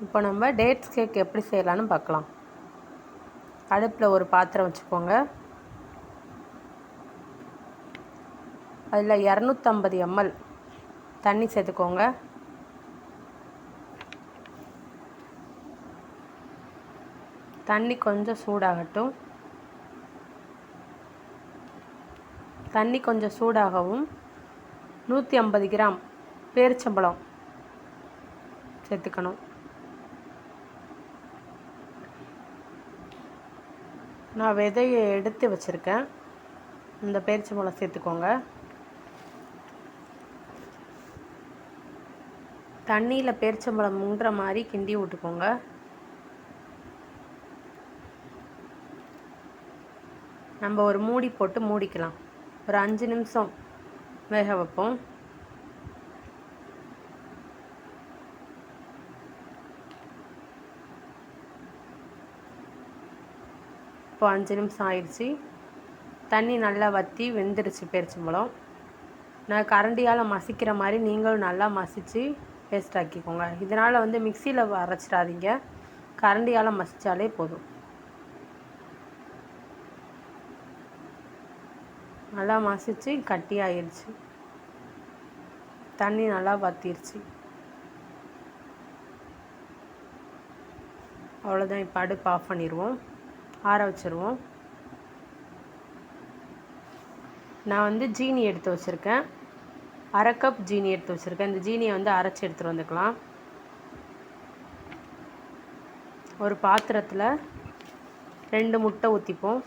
இப்போ நம்ம dates cake எப்படி செய்யலான்னு பார்க்கலாம். அடுப்பில் ஒரு பாத்திரம் வச்சுக்கோங்க. அதில் 250 ml தண்ணி சேர்த்துக்கோங்க. தண்ணி கொஞ்சம் சூடாகட்டும். தண்ணி கொஞ்சம் சூடாகவும் 150 கிராம் பேரிச்சம்பழம் சேர்த்துக்கணும். நான் விதையை எடுத்து வச்சுருக்கேன். இந்த பேரிச்சம்பழம் சேர்த்துக்கோங்க. தண்ணியில் பேரிச்சம்பழம் முங்குற மாதிரி கிண்டி விட்டுக்கோங்க. நம்ம ஒரு மூடி போட்டு மூடிக்கலாம். ஒரு 5 நிமிஷம் வேக வைப்போம். இப்போ 5 நிமிஷம் ஆயிடுச்சு. தண்ணி நல்லா வற்றி வெந்துருச்சு பேரிச்சம்பழம். நான் கரண்டியால் மசிக்கிற மாதிரி நீங்களும் நல்லா மசித்து பேஸ்ட் ஆக்கிக்கோங்க. இதனால் மிக்சியில் அரைச்சிடாதீங்க, கரண்டியால் மசித்தாலே போதும். நல்லா மசித்து கட்டி ஆயிடுச்சு. தண்ணி நல்லா வற்றிருச்சு. அவ்வளோதான். இப்போ அடுப்பு ஆஃப் பண்ணிடுவோம், ஆற வச்சுருவோம். நான் ஜீனி எடுத்து வச்சுருக்கேன். 1/2 கப் ஜீனி எடுத்து வச்சுருக்கேன். இந்த ஜீனியை அரைச்சி எடுத்துகிட்டு வந்துக்கலாம். ஒரு பாத்திரத்தில் 2 முட்டை ஊற்றிப்போம்.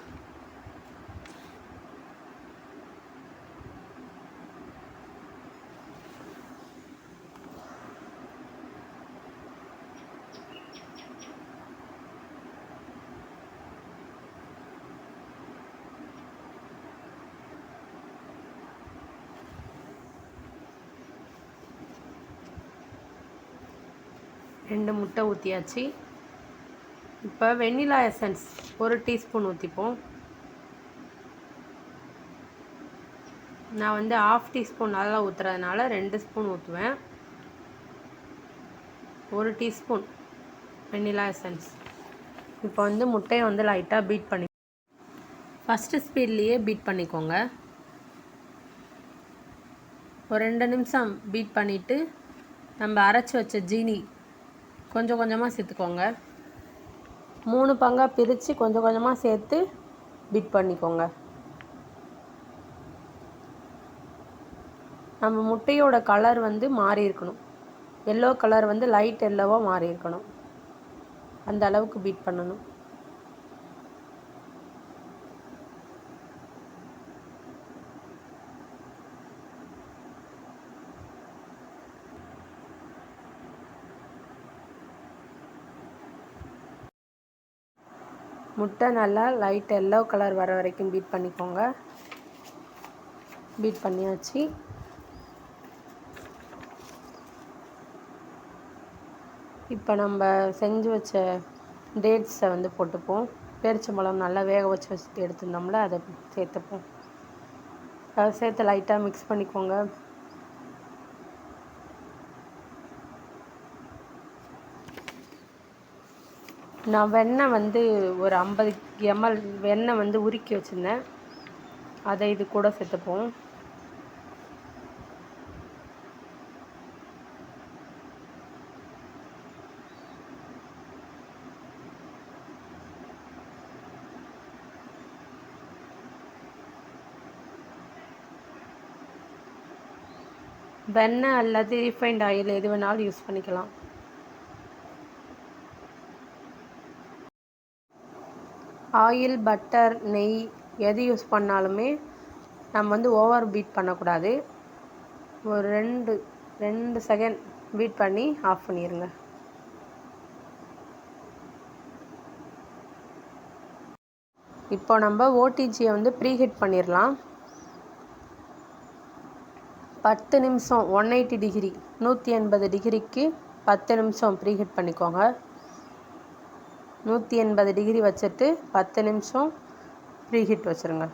ரெண்டு முட்டை ஊற்றியாச்சு. இப்போ வெண்ணிலா எசன்ஸ் 1 டீஸ்பூன் ஊற்றிப்போம். நான் 1/2 டீஸ்பூன் நல்லா ஊற்றுறதுனால 2 ஸ்பூன் ஊற்றுவேன். 1 டீஸ்பூன் வெண்ணிலா எசன்ஸ். இப்போ முட்டையை லைட்டாக பீட் பண்ணி ஃபஸ்ட்டு ஸ்பீட்லேயே பீட் பண்ணிக்கோங்க. ஒரு 2 நிமிஷம் பீட் பண்ணிவிட்டு நம்ம அரைச்சி வச்ச ஜீனி கொஞ்சம் கொஞ்சமாக சேர்த்துக்கோங்க. 3 பங்காக பிரித்து கொஞ்சம் கொஞ்சமாக சேர்த்து பீட் பண்ணிக்கோங்க. நம்ம முட்டையோட கலர் மாறி இருக்கணும். எல்லோ கலர் லைட் எல்லோவாக மாறி இருக்கணும். அந்த அளவுக்கு பீட் பண்ணணும். முட்டை நல்லா லைட் எல்லோ கலர் வர வரைக்கும் பீட் பண்ணிக்கோங்க. பீட் பண்ணியாச்சு. இப்போ நம்ம செஞ்சு வச்ச டேட்ஸை போட்டுப்போம். பேரிச்சம்பழம் நல்லா வேக வச்சு எடுத்துருந்தோம்ல, அதை சேர்த்துப்போம். அதை சேர்த்து லைட்டாக மிக்ஸ் பண்ணிக்கோங்க. நான் வெண்ணெய் ஒரு 50 ml வெண்ணெய் உருக்கி வச்சுருந்தேன். அதை இது கூட சேர்த்துப்போம். வெண்ணெய் அல்லது ரீஃபைண்ட் ஆயில் எது வேணாலும் யூஸ் பண்ணிக்கலாம். ஆயில், பட்டர், நெய் எது யூஸ் பண்ணாலுமே நம்ம ஓவர் பீட் பண்ணக்கூடாது. ஒரு 2 செகண்ட் பீட் பண்ணி ஆஃப் பண்ணிடுங்க. இப்போ நம்ம ஓடிஜியை ப்ரீஹீட் பண்ணிடலாம். 10 நிமிஷம் 180 டிகிரி 180 டிகிரிக்கு 10 நிமிஷம் ப்ரீஹீட் பண்ணிக்கோங்க. 180 டிகிரி வச்சுட்டு 10 நிமிஷம் ப்ரீஹீட் வச்சுருங்க.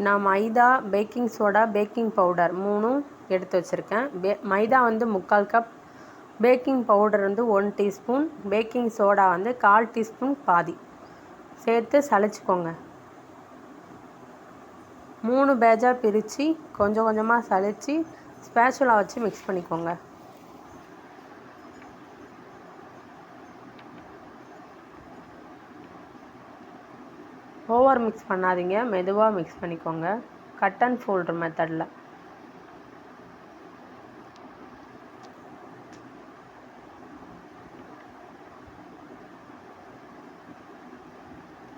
நான் மைதா, பேக்கிங் சோடா, பேக்கிங் பவுடர் 3ம் எடுத்து வச்சுருக்கேன். மைதா வந்து 3/4 கப், பேக்கிங் பவுடர் வந்து 1 டீஸ்பூன், பேக்கிங் சோடா வந்து 1/4 டீஸ்பூன் பாதி சேர்த்து சளிச்சிக்கோங்க. 3 பேட்சாக பிரித்து கொஞ்சம் கொஞ்சமாக சளிச்சு ஸ்பேச்சுலா வச்சு மிக்ஸ் பண்ணிக்கோங்க. ஓவர் மிக்ஸ் பண்ணாதீங்க, மெதுவாக மிக்ஸ் பண்ணிக்கோங்க. கட் அண்ட் ஃபோல்டு மெத்தடில்.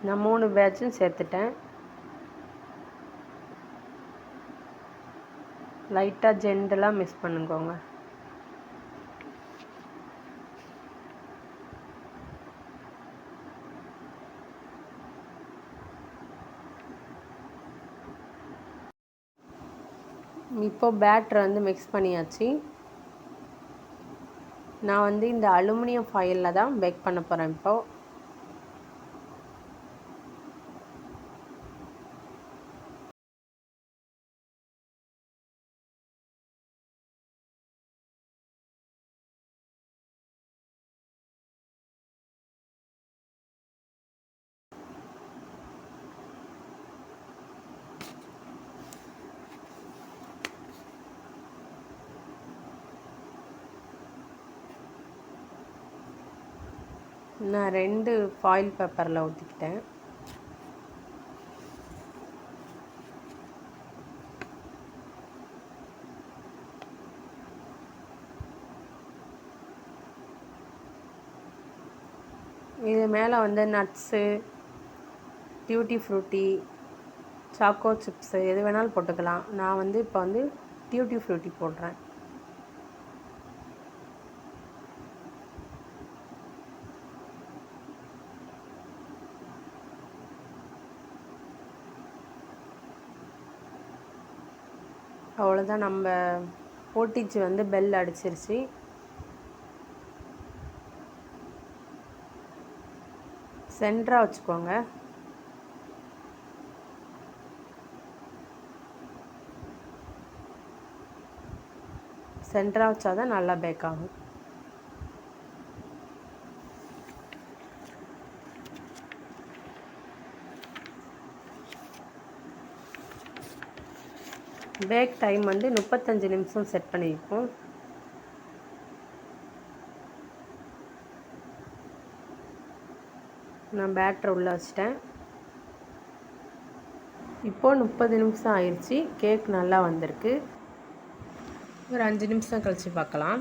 நான் 3 பேட்சும் சேர்த்துட்டேன். லைட்டாக ஜென்டலாக மிக்ஸ் பண்ணிக்கோங்க. இப்போது பேட்டரை வந்து மிக்ஸ் பண்ணியாச்சு. நான் வந்து இந்த அலுமினியம் ஃபாயிலில் தான் பேக் பண்ண போகிறேன். இப்போது நான் 2 ஃபாயில் பேப்பரில் ஊற்றிக்கிட்டேன். இது மேலே வந்து nuts, tutti frutti, choco chips எது வேணாலும் போட்டுக்கலாம். நான் வந்து இப்போ வந்து டியூட்டி ஃப்ரூட்டி போடுறேன். அவ்வளோதான், நம்ம போட்டிச்சு வந்து பெல் அடிச்சிருச்சு. சென்டராக வச்சுக்கோங்க. சென்டராக வச்சா தான் நல்லா பேக் ஆகும். பேக் டைம் வந்து 35 நிமிஷம் செட் பண்ணியிருக்கோம். நான் பேட்டரை உள்ளே வச்சிட்டேன். இப்போது 30 நிமிஷம் ஆயிடுச்சு. கேக் நல்லா வந்திருக்கு. ஒரு 5 நிமிஷம் கழித்து பார்க்கலாம்.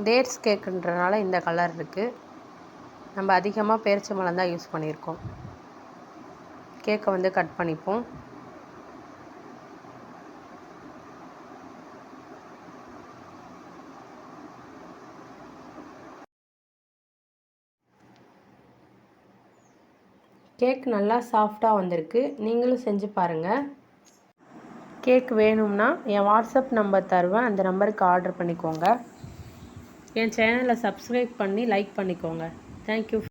டேட்ஸ் கேக்குன்றனால இந்த கலர் இருக்குது. நம்ம அதிகமாக பேரிச்சம்பழம் தான் யூஸ் பண்ணியிருக்கோம். கேக்கை வந்து கட் பண்ணிப்போம். கேக் நல்லா சாஃப்டாக வந்திருக்கு. நீங்களும் செஞ்சு பாருங்கள். கேக் வேணும்னா என் வாட்ஸ்அப் நம்பர் தருவேன், அந்த நம்பருக்கு ஆர்டர் பண்ணிக்கோங்க. என் சேனலை சப்ஸ்கிரைப் பண்ணி லைக் பண்ணிக்கோங்க. தேங்க்யூ.